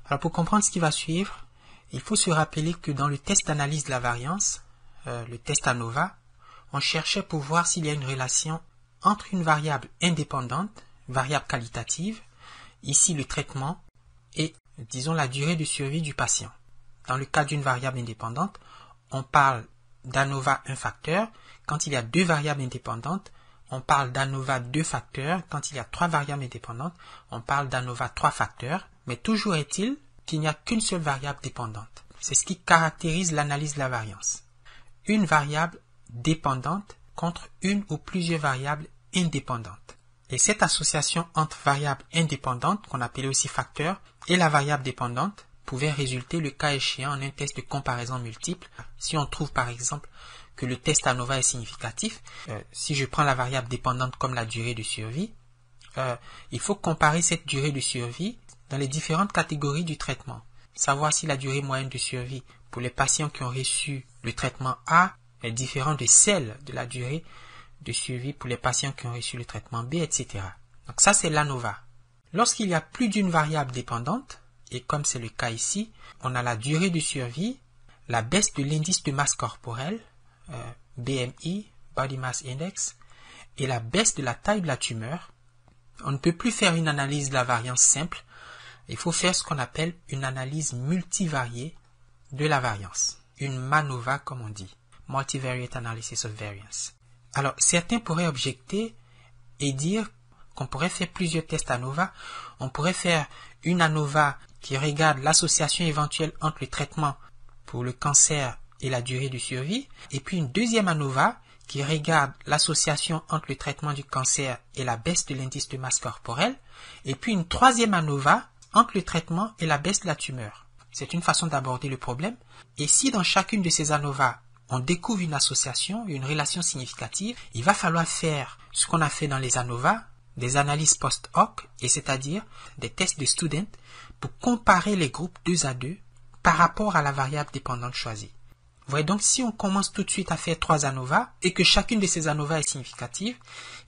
Alors pour comprendre ce qui va suivre, il faut se rappeler que dans le test d'analyse de la variance, le test ANOVA, on cherchait pour voir s'il y a une relation entre une variable indépendante, variable qualitative, ici le traitement, et disons la durée de survie du patient. Dans le cas d'une variable indépendante, on parle d'ANOVA 1 facteur. Quand il y a deux variables indépendantes, on parle d'ANOVA 2 facteurs. Quand il y a trois variables indépendantes, on parle d'ANOVA 3 facteurs. Mais toujours est-il qu'il n'y a qu'une seule variable dépendante. C'est ce qui caractérise l'analyse de la variance. Une variable dépendante contre une ou plusieurs variables indépendantes. Et cette association entre variables indépendantes, qu'on appelait aussi facteurs, et la variable dépendante, pouvait résulter le cas échéant en un test de comparaison multiple. Si on trouve par exemple que le test ANOVA est significatif, si je prends la variable dépendante comme la durée de survie, il faut comparer cette durée de survie dans les différentes catégories du traitement. Savoir si la durée moyenne de survie pour les patients qui ont reçu le traitement A est différente de celle de la durée de survie pour les patients qui ont reçu le traitement B, etc. Donc ça, c'est l'ANOVA. Lorsqu'il y a plus d'une variable dépendante, et comme c'est le cas ici, on a la durée de survie, la baisse de l'indice de masse corporelle, BMI, Body Mass Index, et la baisse de la taille de la tumeur. On ne peut plus faire une analyse de la variance simple, il faut faire ce qu'on appelle une analyse multivariée de la variance, une MANOVA comme on dit, Multivariate Analysis of Variance. Alors, certains pourraient objecter et dire qu'on pourrait faire plusieurs tests ANOVA. On pourrait faire une ANOVA qui regarde l'association éventuelle entre le traitement pour le cancer et la durée de survie, et puis une deuxième ANOVA qui regarde l'association entre le traitement du cancer et la baisse de l'indice de masse corporelle, et puis une troisième ANOVA entre le traitement et la baisse de la tumeur. C'est une façon d'aborder le problème. Et si dans chacune de ces ANOVA, on découvre une association, une relation significative, il va falloir faire ce qu'on a fait dans les ANOVA, des analyses post-hoc, et c'est-à-dire des tests de student, pour comparer les groupes 2 à 2 par rapport à la variable dépendante choisie. Vous voyez donc, si on commence tout de suite à faire 3 ANOVA, et que chacune de ces ANOVA est significative,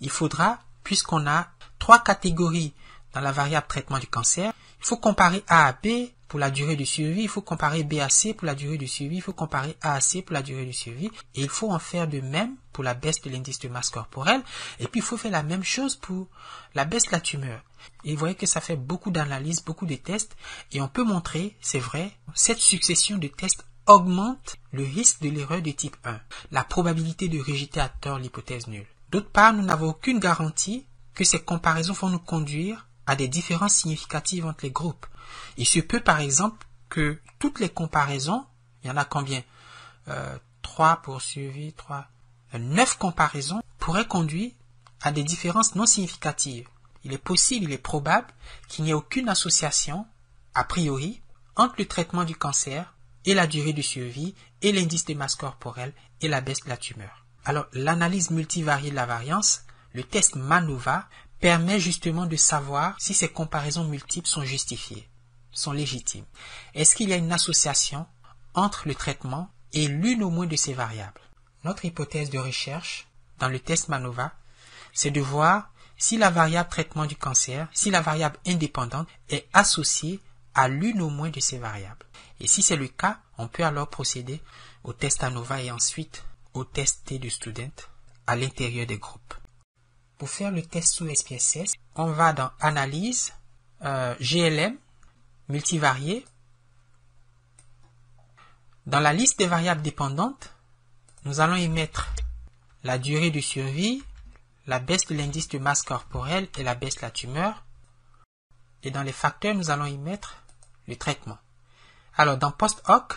il faudra, puisqu'on a 3 catégories dans la variable traitement du cancer, il faut comparer A à B pour la durée de survie, il faut comparer B à C pour la durée de survie, il faut comparer A à C pour la durée de survie, et il faut en faire de même pour la baisse de l'indice de masse corporelle, et puis il faut faire la même chose pour la baisse de la tumeur. Et vous voyez que ça fait beaucoup d'analyses, beaucoup de tests, et on peut montrer, c'est vrai, cette succession de tests augmente le risque de l'erreur de type 1, la probabilité de rejeter à tort l'hypothèse nulle. D'autre part, nous n'avons aucune garantie que ces comparaisons vont nous conduire à des différences significatives entre les groupes. Il se peut par exemple que toutes les comparaisons, il y en a combien 3 pour survie, 9 comparaisons pourraient conduire à des différences non significatives. Il est possible, il est probable qu'il n'y ait aucune association, a priori, entre le traitement du cancer et la durée de survie et l'indice de masse corporelle et la baisse de la tumeur. Alors, l'analyse multivariée de la variance, le test MANOVA, permet justement de savoir si ces comparaisons multiples sont justifiées, sont légitimes. Est-ce qu'il y a une association entre le traitement et l'une au moins de ces variables? Notre hypothèse de recherche dans le test MANOVA, c'est de voir si la variable traitement du cancer, si la variable indépendante est associée à l'une au moins de ces variables. Et si c'est le cas, on peut alors procéder au test ANOVA et ensuite au test T de student à l'intérieur des groupes. Pour faire le test sous SPSS, on va dans Analyse, GLM, multivarié. Dans la liste des variables dépendantes, nous allons y mettre la durée de survie, la baisse de l'indice de masse corporelle et la baisse de la tumeur. Et dans les facteurs, nous allons y mettre le traitement. Alors, dans post-hoc,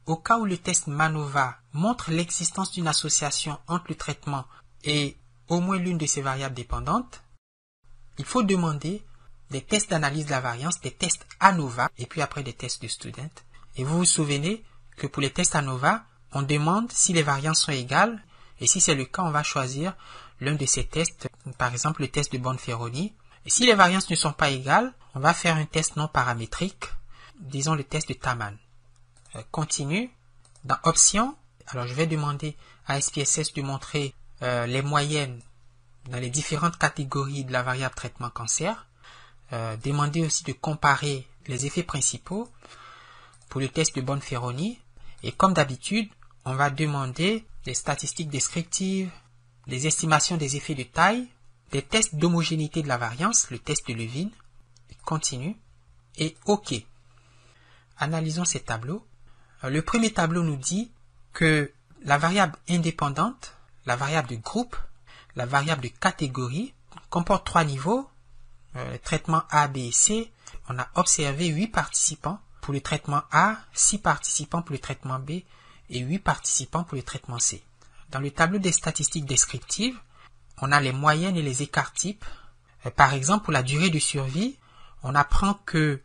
au cas où le test MANOVA montre l'existence d'une association entre le traitement et au moins l'une de ces variables dépendantes, il faut demander des tests d'analyse de la variance, des tests ANOVA, et puis après des tests de student. Et vous vous souvenez que pour les tests ANOVA, on demande si les variances sont égales, et si c'est le cas, on va choisir l'un de ces tests, par exemple le test de Bonferroni. Et si les variances ne sont pas égales, on va faire un test non paramétrique, disons le test de Taman. Continue. Dans Options, alors je vais demander à SPSS de montrer les moyennes dans les différentes catégories de la variable traitement cancer. Demander aussi de comparer les effets principaux pour le test de Bonferroni. Et comme d'habitude, on va demander les statistiques descriptives, les estimations des effets de taille, des tests d'homogénéité de la variance, le test de Levine, continue, et OK. Analysons ces tableaux. Le premier tableau nous dit que la variable indépendante, la variable de groupe, la variable de catégorie comporte 3 niveaux. Traitement A, B et C. On a observé 8 participants pour le traitement A, 6 participants pour le traitement B et 8 participants pour le traitement C. Dans le tableau des statistiques descriptives, on a les moyennes et les écarts types. Par exemple, pour la durée de survie, on apprend que,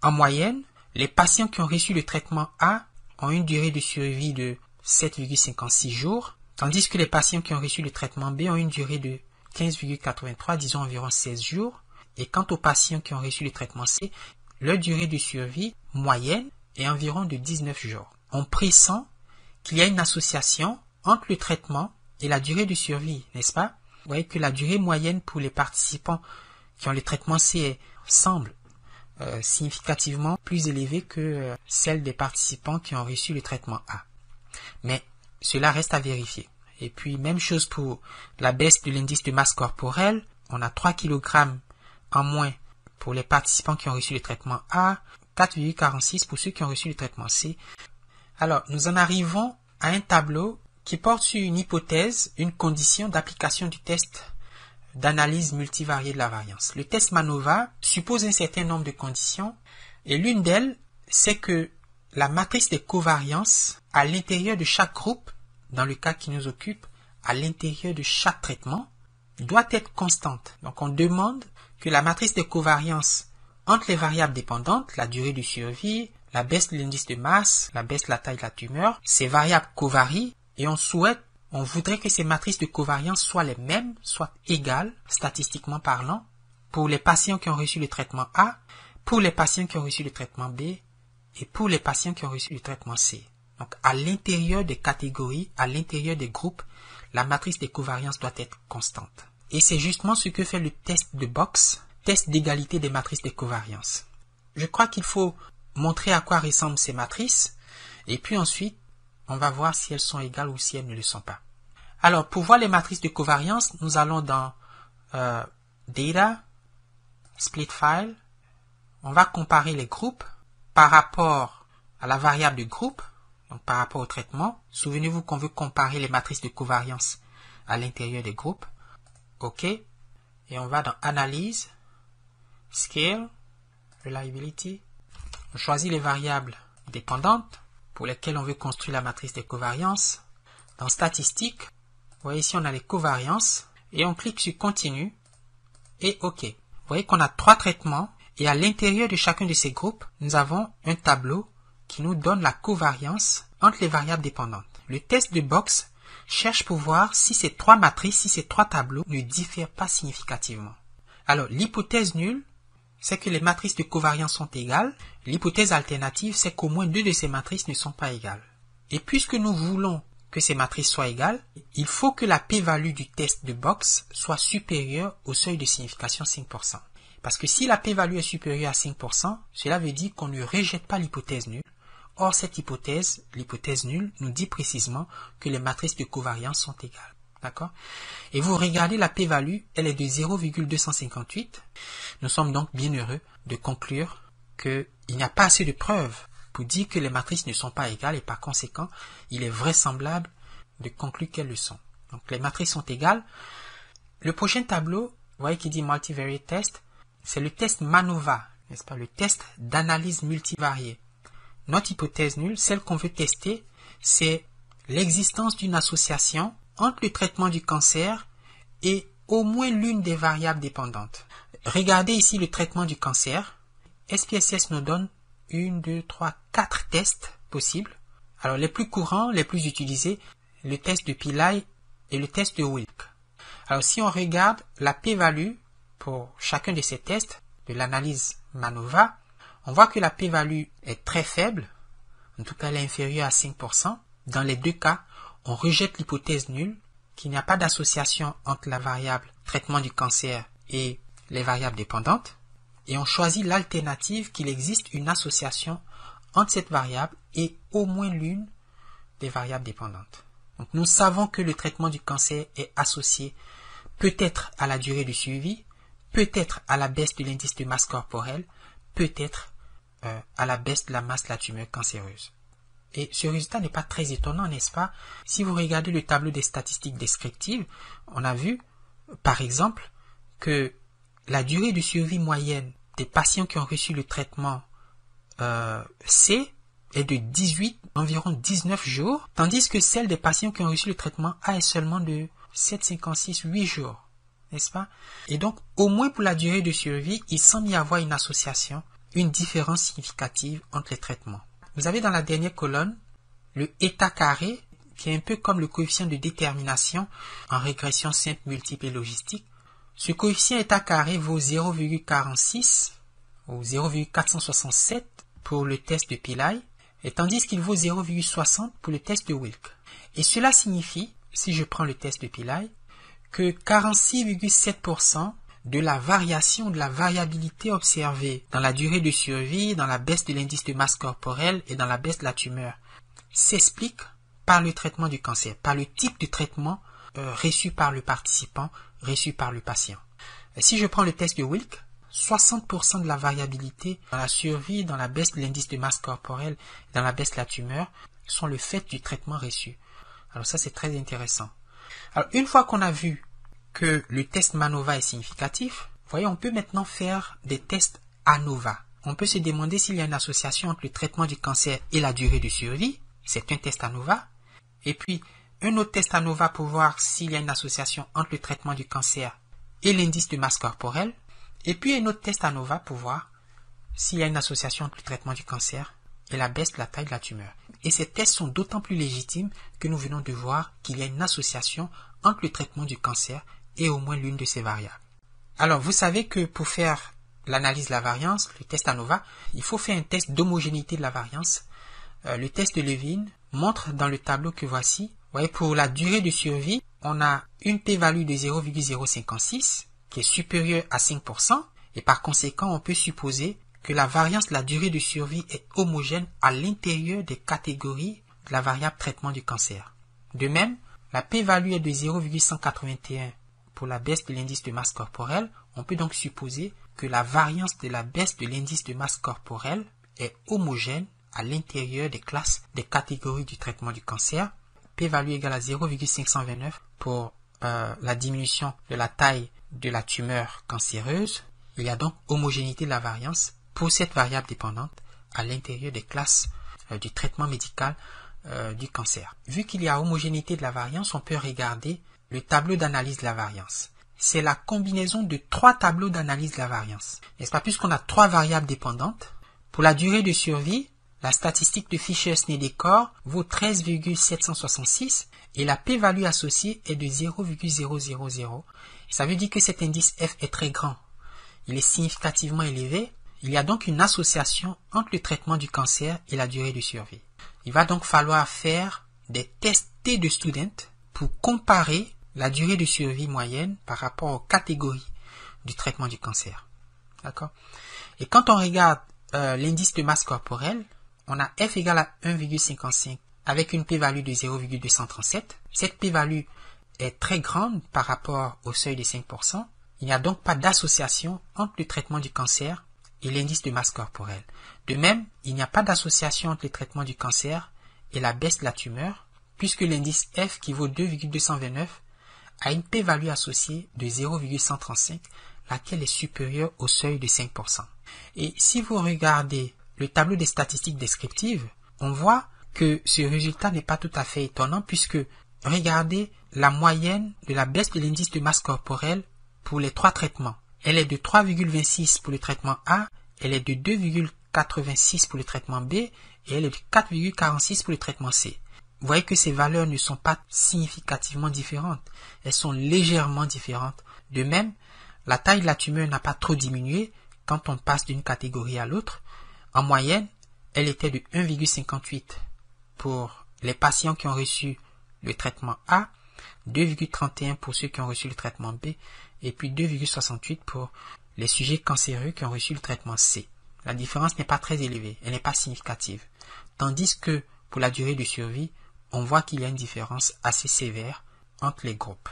en moyenne, les patients qui ont reçu le traitement A ont une durée de survie de 7,56 jours, tandis que les patients qui ont reçu le traitement B ont une durée de 15,83, disons environ 16 jours. Et quant aux patients qui ont reçu le traitement C, leur durée de survie moyenne est environ de 19 jours. On pressent qu'il y a une association entre le traitement et la durée de survie, n'est-ce pas? Vous voyez que la durée moyenne pour les participants qui ont le traitement C semble significativement plus élevée que celle des participants qui ont reçu le traitement A. Mais cela reste à vérifier. Et puis, même chose pour la baisse de l'indice de masse corporelle. On a 3 kg en moins pour les participants qui ont reçu le traitement A, 4,46 pour ceux qui ont reçu le traitement C. Alors, nous en arrivons à un tableau qui porte sur une hypothèse, une condition d'application du test d'analyse multivariée de la variance. Le test MANOVA suppose un certain nombre de conditions et l'une d'elles, c'est que la matrice des covariances à l'intérieur de chaque groupe, dans le cas qui nous occupe, à l'intérieur de chaque traitement, doit être constante. Donc, on demande que la matrice des covariances entre les variables dépendantes, la durée de survie, la baisse de l'indice de masse, la baisse de la taille de la tumeur, ces variables covarient et on voudrait que ces matrices de covariance soient les mêmes, soient égales, statistiquement parlant, pour les patients qui ont reçu le traitement A, pour les patients qui ont reçu le traitement B et pour les patients qui ont reçu le traitement C. Donc, à l'intérieur des catégories, à l'intérieur des groupes, la matrice des covariances doit être constante. Et c'est justement ce que fait le test de Box, test d'égalité des matrices des covariances. Je crois qu'il faut montrer à quoi ressemblent ces matrices, et puis ensuite, on va voir si elles sont égales ou si elles ne le sont pas. Alors, pour voir les matrices de covariance, nous allons dans Data, Split File. On va comparer les groupes par rapport à la variable de groupe, donc par rapport au traitement. Souvenez-vous qu'on veut comparer les matrices de covariance à l'intérieur des groupes. OK. Et on va dans Analyse, Scale, Reliability. On choisit les variables dépendantes pour lesquelles on veut construire la matrice des covariances. Dans Statistiques, vous voyez ici on a les covariances et on clique sur Continue et OK. Vous voyez qu'on a 3 traitements et à l'intérieur de chacun de ces groupes, nous avons un tableau qui nous donne la covariance entre les variables dépendantes. Le test de Box cherche pour voir si ces 3 matrices, si ces 3 tableaux ne diffèrent pas significativement. Alors, l'hypothèse nulle, c'est que les matrices de covariance sont égales. L'hypothèse alternative, c'est qu'au moins 2 de ces matrices ne sont pas égales. Et puisque nous voulons que ces matrices soient égales, il faut que la p-value du test de Box soit supérieure au seuil de signification 5%. Parce que si la p-value est supérieure à 5%, cela veut dire qu'on ne rejette pas l'hypothèse nulle. Or, cette hypothèse, l'hypothèse nulle, nous dit précisément que les matrices de covariance sont égales. D'accord? Et vous regardez la p-value, elle est de 0,258. Nous sommes donc bien heureux de conclure qu'il n'y a pas assez de preuves pour dire que les matrices ne sont pas égales et par conséquent, il est vraisemblable de conclure qu'elles le sont. Donc, les matrices sont égales. Le prochain tableau, vous voyez qui dit Multivariate Test, c'est le test MANOVA, n'est-ce pas? Le test d'analyse multivariée. Notre hypothèse nulle, celle qu'on veut tester, c'est l'existence d'une association entre le traitement du cancer et au moins l'une des variables dépendantes. Regardez ici le traitement du cancer. SPSS nous donne 1, 2, 3, 4 tests possibles. Alors les plus courants, les plus utilisés, le test de Pillai et le test de Wilk. Alors si on regarde la p-value pour chacun de ces tests de l'analyse MANOVA, on voit que la p-value est très faible, en tout cas elle est inférieure à 5%. Dans les deux cas, on rejette l'hypothèse nulle qu'il n'y a pas d'association entre la variable traitement du cancer et les variables dépendantes. Et on choisit l'alternative qu'il existe une association entre cette variable et au moins l'une des variables dépendantes. Donc, nous savons que le traitement du cancer est associé peut-être à la durée du suivi, peut-être à la baisse de l'indice de masse corporelle, peut-être à la baisse de la masse de la tumeur cancéreuse. Et ce résultat n'est pas très étonnant, n'est-ce pas? Si vous regardez le tableau des statistiques descriptives, on a vu, par exemple, que la durée de survie moyenne des patients qui ont reçu le traitement C est de 18, environ 19 jours, tandis que celle des patients qui ont reçu le traitement A est seulement de 7,56, 8 jours, n'est-ce pas? Et donc, au moins pour la durée de survie, il semble y avoir une association, une différence significative entre les traitements. Vous avez dans la dernière colonne le état carré, qui est un peu comme le coefficient de détermination en régression simple, multiple et logistique. Ce coefficient état carré vaut 0,46 ou 0,467 pour le test de Pillai, et tandis qu'il vaut 0,60 pour le test de Wilk. Et cela signifie, si je prends le test de Pillai, que 46,7% de la variation de la variabilité observée dans la durée de survie, dans la baisse de l'indice de masse corporelle et dans la baisse de la tumeur s'explique par le traitement du cancer, par le type de traitement reçu par le participant, reçu par le patient. Et si je prends le test de Wilk, 60% de la variabilité dans la survie, dans la baisse de l'indice de masse corporelle, dans la baisse de la tumeur, sont le fait du traitement reçu. Alors ça, c'est très intéressant. Alors, une fois qu'on a vu que le test MANOVA est significatif, vous voyez, on peut maintenant faire des tests ANOVA. On peut se demander s'il y a une association entre le traitement du cancer et la durée de survie. C'est un test ANOVA. Et puis, un autre test ANOVA pour voir s'il y a une association entre le traitement du cancer et l'indice de masse corporelle. Et puis, un autre test ANOVA pour voir s'il y a une association entre le traitement du cancer et la baisse de la taille de la tumeur. Et ces tests sont d'autant plus légitimes que nous venons de voir qu'il y a une association entre le traitement du cancer et au moins l'une de ces variables. Alors, vous savez que pour faire l'analyse de la variance, le test ANOVA, il faut faire un test d'homogénéité de la variance. Le test de Levin montre dans le tableau que voici, vous voyez, pour la durée de survie, on a une p-value de 0,056 qui est supérieure à 5%, et par conséquent, on peut supposer que la variance de la durée de survie est homogène à l'intérieur des catégories de la variable traitement du cancer. De même, la p-value est de 0,181 pour la baisse de l'indice de masse corporelle. On peut donc supposer que la variance de la baisse de l'indice de masse corporelle est homogène à l'intérieur des classes des catégories du traitement du cancer. P-value égale à 0,529 pour la diminution de la taille de la tumeur cancéreuse. Il y a donc homogénéité de la variance pour cette variable dépendante à l'intérieur des classes du traitement médical du cancer. Vu qu'il y a homogénéité de la variance, on peut regarder le tableau d'analyse de la variance. C'est la combinaison de trois tableaux d'analyse de la variance. N'est-ce pas? Puisqu'on a trois variables dépendantes. Pour la durée de survie, la statistique de Fischer-Snedecor vaut 13,766 et la p-value associée est de 0,000. Ça veut dire que cet indice F est très grand. Il est significativement élevé. Il y a donc une association entre le traitement du cancer et la durée de survie. Il va donc falloir faire des tests T de student pour comparer la durée de survie moyenne par rapport aux catégories du traitement du cancer. D'accord? Et quand on regarde l'indice de masse corporelle, on a F égale à 1,55 avec une p-value de 0,237. Cette p-value est très grande par rapport au seuil de 5%. Il n'y a donc pas d'association entre le traitement du cancer et l'indice de masse corporelle. De même, il n'y a pas d'association entre le traitement du cancer et la baisse de la tumeur, puisque l'indice F qui vaut 2,229 a une p-value associée de 0,135, laquelle est supérieure au seuil de 5%. Et si vous regardez le tableau des statistiques descriptives, on voit que ce résultat n'est pas tout à fait étonnant, puisque regardez la moyenne de la baisse de l'indice de masse corporelle pour les trois traitements. Elle est de 3,26 pour le traitement A, elle est de 2,86 pour le traitement B et elle est de 4,46 pour le traitement C. Vous voyez que ces valeurs ne sont pas significativement différentes, elles sont légèrement différentes. De même, la taille de la tumeur n'a pas trop diminué quand on passe d'une catégorie à l'autre. En moyenne, elle était de 1,58 pour les patients qui ont reçu le traitement A, 2,31 pour ceux qui ont reçu le traitement B, et puis 2,68 pour les sujets cancéreux qui ont reçu le traitement C. La différence n'est pas très élevée, elle n'est pas significative. Tandis que pour la durée de survie, on voit qu'il y a une différence assez sévère entre les groupes.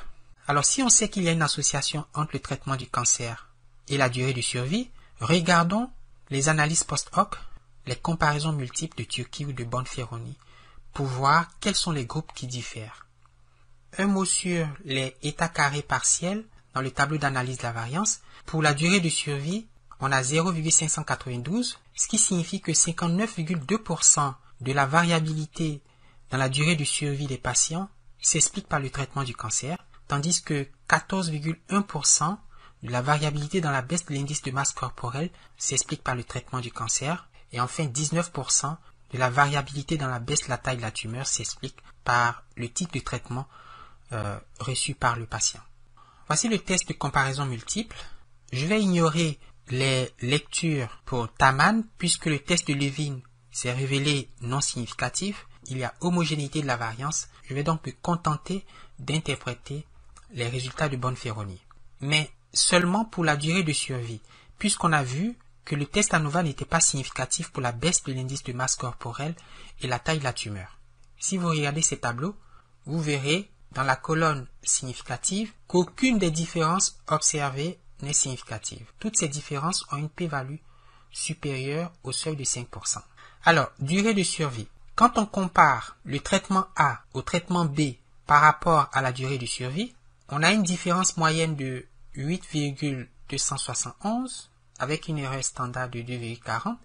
Alors si on sait qu'il y a une association entre le traitement du cancer et la durée de survie, regardons les analyses post-hoc, les comparaisons multiples de Turki ou de Bonferroni pour voir quels sont les groupes qui diffèrent. Un mot sur les états carrés partiels dans le tableau d'analyse de la variance. Pour la durée de survie, on a 0,592, ce qui signifie que 59,2% de la variabilité dans la durée de survie des patients s'explique par le traitement du cancer, tandis que 14,1% de la variabilité dans la baisse de l'indice de masse corporelle s'explique par le traitement du cancer, et enfin 19% de la variabilité dans la baisse de la taille de la tumeur s'explique par le type de traitement reçu par le patient. Voici le test de comparaison multiple. Je vais ignorer les lectures pour Taman puisque le test de Levin s'est révélé non significatif. Il y a homogénéité de la variance. Je vais donc me contenter d'interpréter les résultats de Bonferroni. Mais seulement pour la durée de survie, puisqu'on a vu que le test ANOVA n'était pas significatif pour la baisse de l'indice de masse corporelle et la taille de la tumeur. Si vous regardez ces tableaux, vous verrez dans la colonne significative qu'aucune des différences observées n'est significative. Toutes ces différences ont une p-value supérieure au seuil de 5%. Alors, durée de survie. Quand on compare le traitement A au traitement B par rapport à la durée de survie, on a une différence moyenne de 8,271 avec une erreur standard de 2,40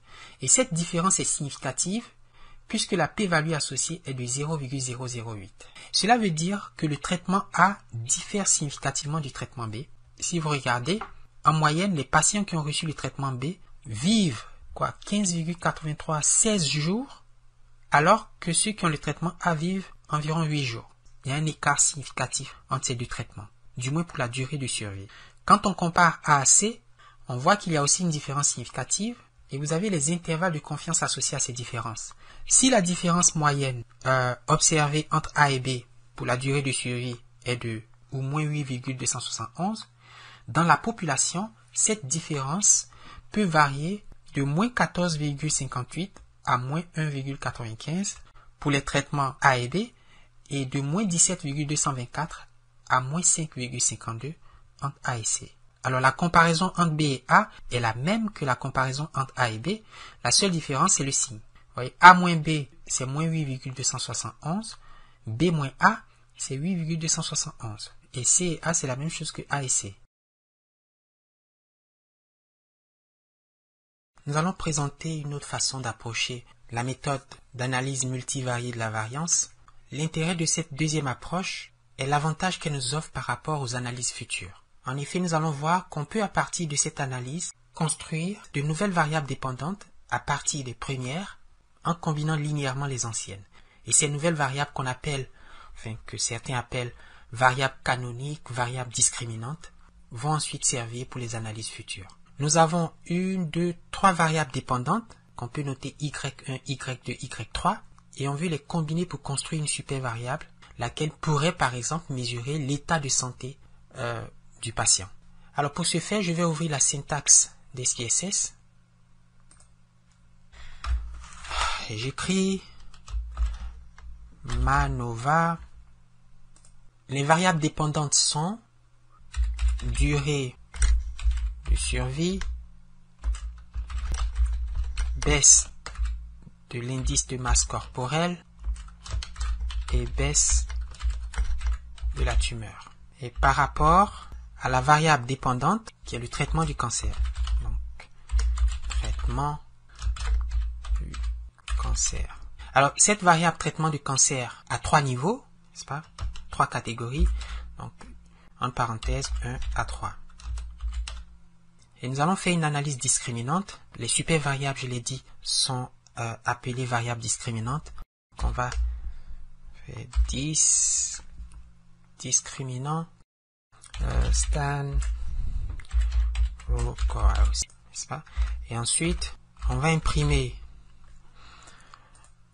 et cette différence est significative puisque la p-value associée est de 0,008. Cela veut dire que le traitement A diffère significativement du traitement B. Si vous regardez, en moyenne, les patients qui ont reçu le traitement B vivent 15,83 à 16 jours, alors que ceux qui ont le traitement A vivent environ 8 jours. Il y a un écart significatif entre ces deux traitements, du moins pour la durée de survie. Quand on compare A à C, on voit qu'il y a aussi une différence significative et vous avez les intervalles de confiance associés à ces différences. Si la différence moyenne observée entre A et B pour la durée de survie est de ou moins 8,271, dans la population, cette différence peut varier de moins 14,58 à moins 1,95 pour les traitements A et B et de moins 17,224 à moins 5,52 entre A et C. Alors la comparaison entre B et A est la même que la comparaison entre A et B. La seule différence, c'est le signe. Vous voyez, A moins B, c'est moins 8,271. B moins A, c'est 8,271. Et C et A, c'est la même chose que A et C. Nous allons présenter une autre façon d'approcher la méthode d'analyse multivariée de la variance. L'intérêt de cette deuxième approche est l'avantage qu'elle nous offre par rapport aux analyses futures. En effet, nous allons voir qu'on peut à partir de cette analyse construire de nouvelles variables dépendantes à partir des premières en combinant linéairement les anciennes. Et ces nouvelles variables qu'on appelle, que certains appellent variables canoniques, variables discriminantes, vont ensuite servir pour les analyses futures. Nous avons 1, 2, 3 variables dépendantes qu'on peut noter y1, y2, y3 et on veut les combiner pour construire une super variable laquelle pourrait par exemple mesurer l'état de santé du patient. Alors pour ce faire, je vais ouvrir la syntaxe d'SPSS et j'écris MANOVA. Les variables dépendantes sont durée de survie, baisse de l'indice de masse corporelle et baisse de la tumeur. Et par rapport à la variable dépendante qui est le traitement du cancer. Donc, traitement du cancer. Alors, cette variable traitement du cancer a 3 niveaux, n'est-ce pas? 3 catégories. Donc, en parenthèse, 1 à 3. Et nous allons faire une analyse discriminante. Les super variables, je l'ai dit, sont appelées variables discriminantes. Donc, on va faire discriminant stan n'est-ce pas? Et ensuite, on va imprimer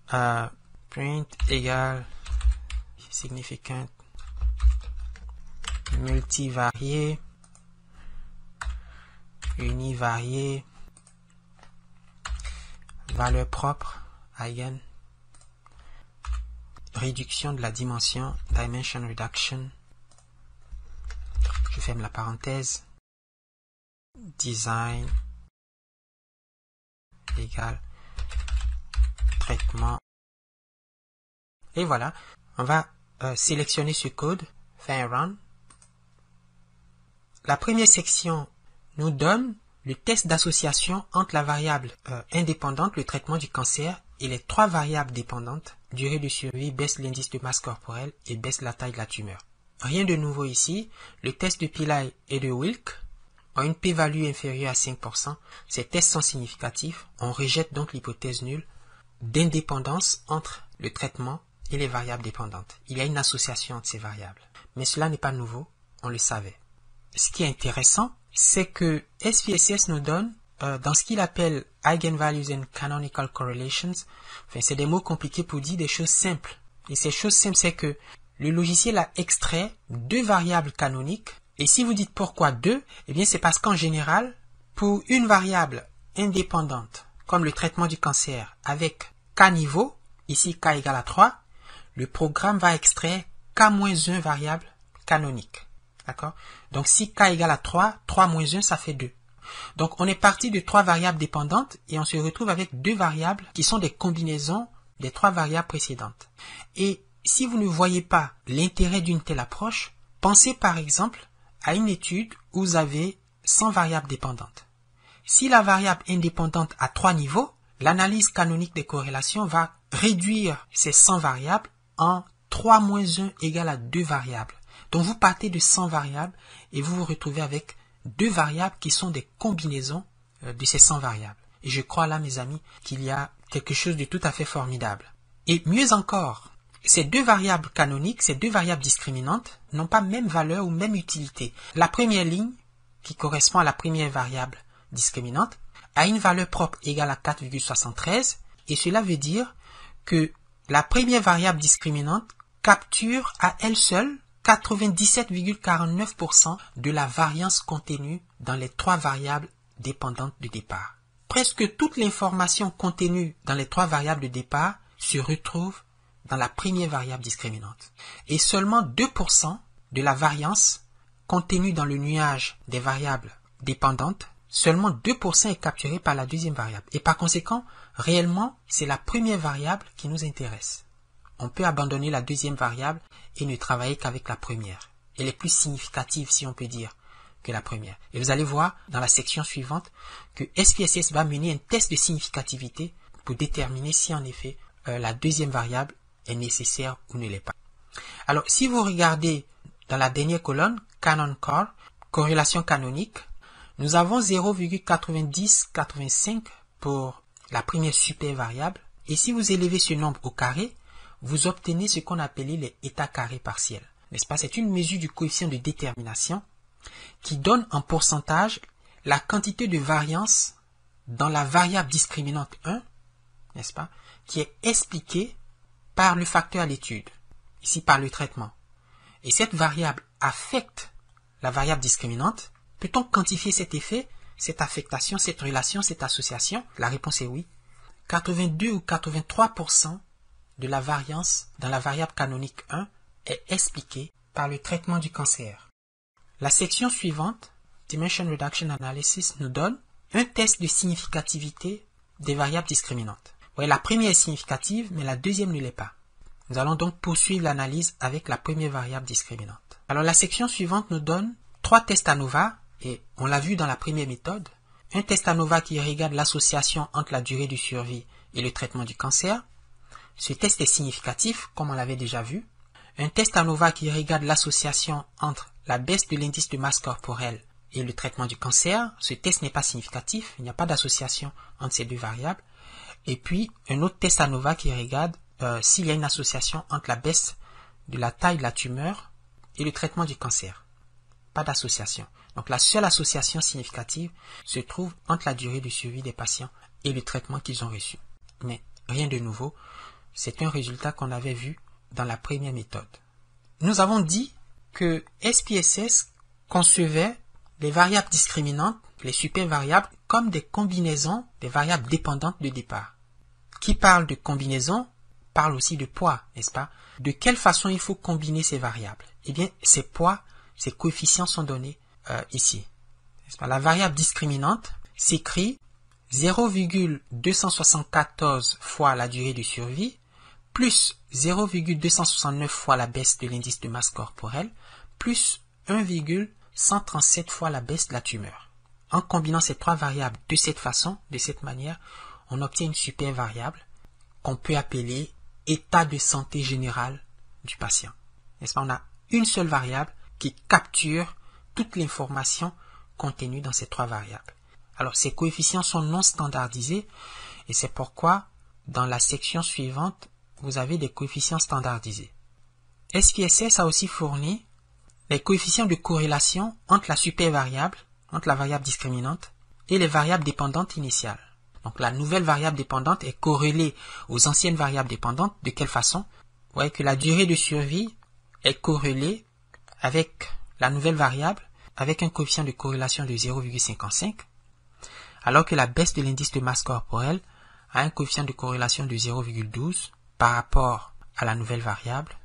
print égale significant multivarié, univarié, valeur propre, eigen, réduction de la dimension, dimension reduction, je ferme la parenthèse, design égale traitement. Et voilà, on va sélectionner ce code, faire un run. La première section nous donne le test d'association entre la variable indépendante, le traitement du cancer, et les trois variables dépendantes, durée de survie, baisse de l'indice de masse corporelle et baisse de la taille de la tumeur. Rien de nouveau ici, le test de Pillay et de Wilk ont une p-value inférieure à 5%. Ces tests sont significatifs, on rejette donc l'hypothèse nulle d'indépendance entre le traitement et les variables dépendantes. Il y a une association entre ces variables. Mais cela n'est pas nouveau, on le savait. Ce qui est intéressant, c'est que SPSS nous donne, dans ce qu'il appelle Eigenvalues and Canonical Correlations, enfin, c'est des mots compliqués pour dire des choses simples. Et ces choses simples, c'est que le logiciel a extrait deux variables canoniques. Et si vous dites pourquoi deux, eh bien c'est parce qu'en général, pour une variable indépendante, comme le traitement du cancer, avec k niveau, ici k égale à 3, le programme va extraire k-1 variable canonique. D'accord? Donc si k égale à 3, 3 moins 1, ça fait 2. Donc on est parti de trois variables dépendantes et on se retrouve avec deux variables qui sont des combinaisons des trois variables précédentes. Et si vous ne voyez pas l'intérêt d'une telle approche, pensez par exemple à une étude où vous avez 100 variables dépendantes. Si la variable indépendante a 3 niveaux, l'analyse canonique des corrélations va réduire ces 100 variables en 3 moins 1 égale à 2 variables. Donc vous partez de 100 variables et vous vous retrouvez avec deux variables qui sont des combinaisons de ces 100 variables. Et je crois là, mes amis, qu'il y a quelque chose de tout à fait formidable. Et mieux encore, ces deux variables canoniques, ces deux variables discriminantes, n'ont pas même valeur ou même utilité. La première ligne, qui correspond à la première variable discriminante, a une valeur propre égale à 4,73, et cela veut dire que la première variable discriminante capture à elle seule 97,49% de la variance contenue dans les trois variables dépendantes de départ. Presque toute l'information contenue dans les trois variables de départ se retrouve dans la première variable discriminante. Et seulement 2% de la variance contenue dans le nuage des variables dépendantes, seulement 2% est capturé par la deuxième variable. Et par conséquent, réellement, c'est la première variable qui nous intéresse. On peut abandonner la deuxième variable et ne travailler qu'avec la première. Elle est plus significative, si on peut dire, que la première. Et vous allez voir dans la section suivante que SPSS va mener un test de significativité pour déterminer si en effet la deuxième variable est nécessaire ou ne l'est pas. Alors, si vous regardez dans la dernière colonne, Canon Core, corrélation canonique, nous avons 0,9085 pour la première super variable. Et si vous élevez ce nombre au carré, vous obtenez ce qu'on appelait les états carrés partiels. N'est-ce pas? C'est une mesure du coefficient de détermination qui donne en pourcentage la quantité de variance dans la variable discriminante 1, n'est-ce pas, qui est expliquée par le facteur à l'étude, ici par le traitement. Et cette variable affecte la variable discriminante. Peut-on quantifier cet effet, cette affectation, cette relation, cette association? La réponse est oui. 82 ou 83% de la variance dans la variable canonique 1 est expliquée par le traitement du cancer. La section suivante, Dimension Reduction Analysis, nous donne un test de significativité des variables discriminantes. Oui, la première est significative, mais la deuxième ne l'est pas. Nous allons donc poursuivre l'analyse avec la première variable discriminante. Alors la section suivante nous donne trois tests ANOVA, et on l'a vu dans la première méthode. Un test ANOVA qui regarde l'association entre la durée de survie et le traitement du cancer. Ce test est significatif, comme on l'avait déjà vu. Un test ANOVA qui regarde l'association entre la baisse de l'indice de masse corporelle et le traitement du cancer. Ce test n'est pas significatif, il n'y a pas d'association entre ces deux variables. Et puis, un autre test ANOVA qui regarde s'il y a une association entre la baisse de la taille de la tumeur et le traitement du cancer. Pas d'association. Donc, la seule association significative se trouve entre la durée de survie des patients et le traitement qu'ils ont reçu. Mais rien de nouveau. C'est un résultat qu'on avait vu dans la première méthode. Nous avons dit que SPSS concevait les variables discriminantes, les supervariables, comme des combinaisons des variables dépendantes de départ. Qui parle de combinaison parle aussi de poids, n'est-ce pas? De quelle façon il faut combiner ces variables? Eh bien, ces poids, ces coefficients sont donnés ici. N'est-ce pas? La variable discriminante s'écrit 0,274 fois la durée de survie plus 0,269 fois la baisse de l'indice de masse corporelle plus 1,137 fois la baisse de la tumeur. En combinant ces trois variables de cette façon, de cette manière, on obtient une super variable qu'on peut appeler état de santé général du patient. N'est-ce pas? On a une seule variable qui capture toute l'information contenue dans ces trois variables. Alors, ces coefficients sont non standardisés et c'est pourquoi, dans la section suivante, vous avez des coefficients standardisés. SPSS a aussi fourni les coefficients de corrélation entre la supervariable, entre la variable discriminante, et les variables dépendantes initiales. Donc, la nouvelle variable dépendante est corrélée aux anciennes variables dépendantes. De quelle façon? Vous voyez que la durée de survie est corrélée avec la nouvelle variable, avec un coefficient de corrélation de 0,55, alors que la baisse de l'indice de masse corporelle a un coefficient de corrélation de 0,12 par rapport à la nouvelle variable,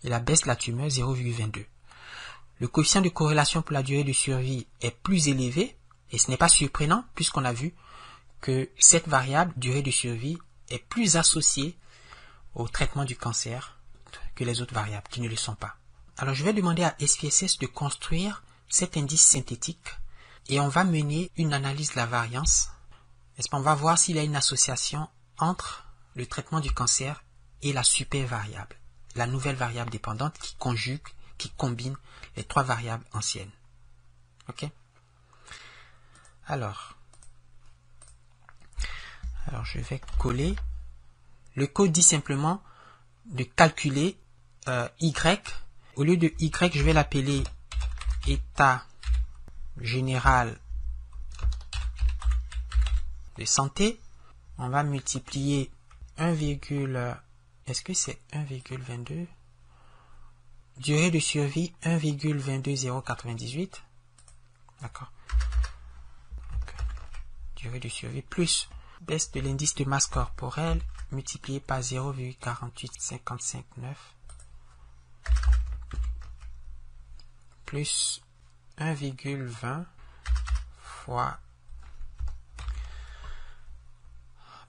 et la baisse de la tumeur 0,22. Le coefficient de corrélation pour la durée de survie est plus élevé, et ce n'est pas surprenant puisqu'on a vu que cette variable, durée de survie, est plus associée au traitement du cancer que les autres variables qui ne le sont pas. Alors je vais demander à SPSS de construire cet indice synthétique et on va mener une analyse de la variance. On va voir s'il y a une association entre le traitement du cancer et la super variable, la nouvelle variable dépendante qui conjugue, qui combine les trois variables anciennes. Ok? Alors je vais coller. Le code dit simplement de calculer Y. Au lieu de Y, je vais l'appeler état général de santé. On va multiplier 1, est-ce que c'est 1,22? Durée de survie 1,22098. D'accord. Durée de survie plus baisse de l'indice de masse corporelle multiplié par 0,48559 plus 1,20 fois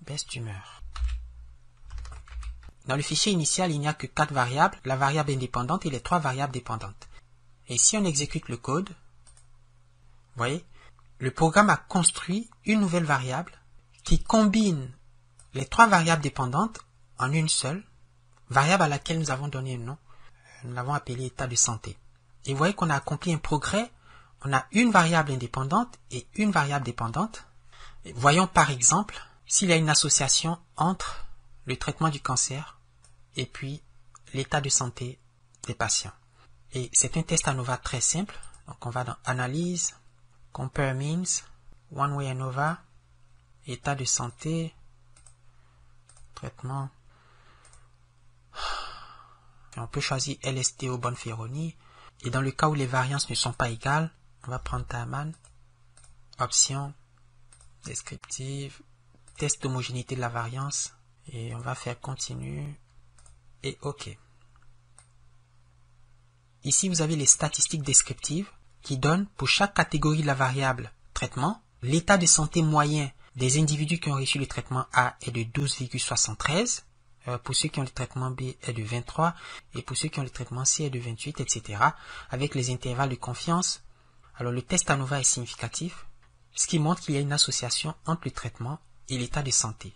baisse d'humeur. Dans le fichier initial, il n'y a que 4 variables, la variable indépendante et les 3 variables dépendantes. Et si on exécute le code, vous voyez, le programme a construit une nouvelle variable qui combine les 3 variables dépendantes en une seule, variable à laquelle nous avons donné un nom. Nous l'avons appelé état de santé. Et vous voyez qu'on a accompli un progrès. On a une variable indépendante et une variable dépendante. Et voyons par exemple s'il y a une association entre le traitement du cancer et puis l'état de santé des patients. Et c'est un test ANOVA très simple. Donc on va dans Analyse, Compare Means, One Way ANOVA, état de santé, traitement. Et on peut choisir LSTO bonne Ferroni. Et dans le cas où les variances ne sont pas égales, on va prendre Taaman, option, descriptive, test d'homogénéité de la variance, et on va faire continue, et OK. Ici, vous avez les statistiques descriptives qui donnent pour chaque catégorie de la variable traitement, l'état de santé moyen des individus qui ont reçu le traitement A est de 12,73, pour ceux qui ont le traitement B est de 23, et pour ceux qui ont le traitement C est de 28, etc. avec les intervalles de confiance. Alors le test ANOVA est significatif, ce qui montre qu'il y a une association entre le traitement et l'état de santé.